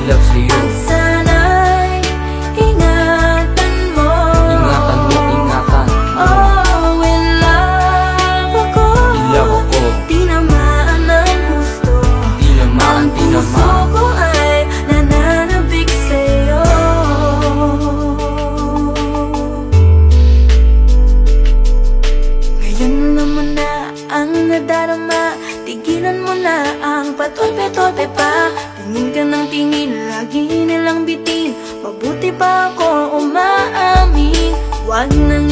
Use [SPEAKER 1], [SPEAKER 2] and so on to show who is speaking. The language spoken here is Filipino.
[SPEAKER 1] love sa'yo.
[SPEAKER 2] At sana'y ingatan mo.
[SPEAKER 1] Ingatan mo, ingatan mo.
[SPEAKER 2] Oh, in love ako.
[SPEAKER 1] In love ako.
[SPEAKER 2] Tinamaan ng gusto.
[SPEAKER 1] Tinamaan,
[SPEAKER 2] Ang puso
[SPEAKER 1] tinamaan.
[SPEAKER 2] ko ay nananabik sa'yo. Ngayon naman na ang nadarama, tigilan mo na ang patolpe-tolpe pa. Tingin ka ng tingin, lagi nilang bitin. Mabuti pa ako umaamin. Huwag nang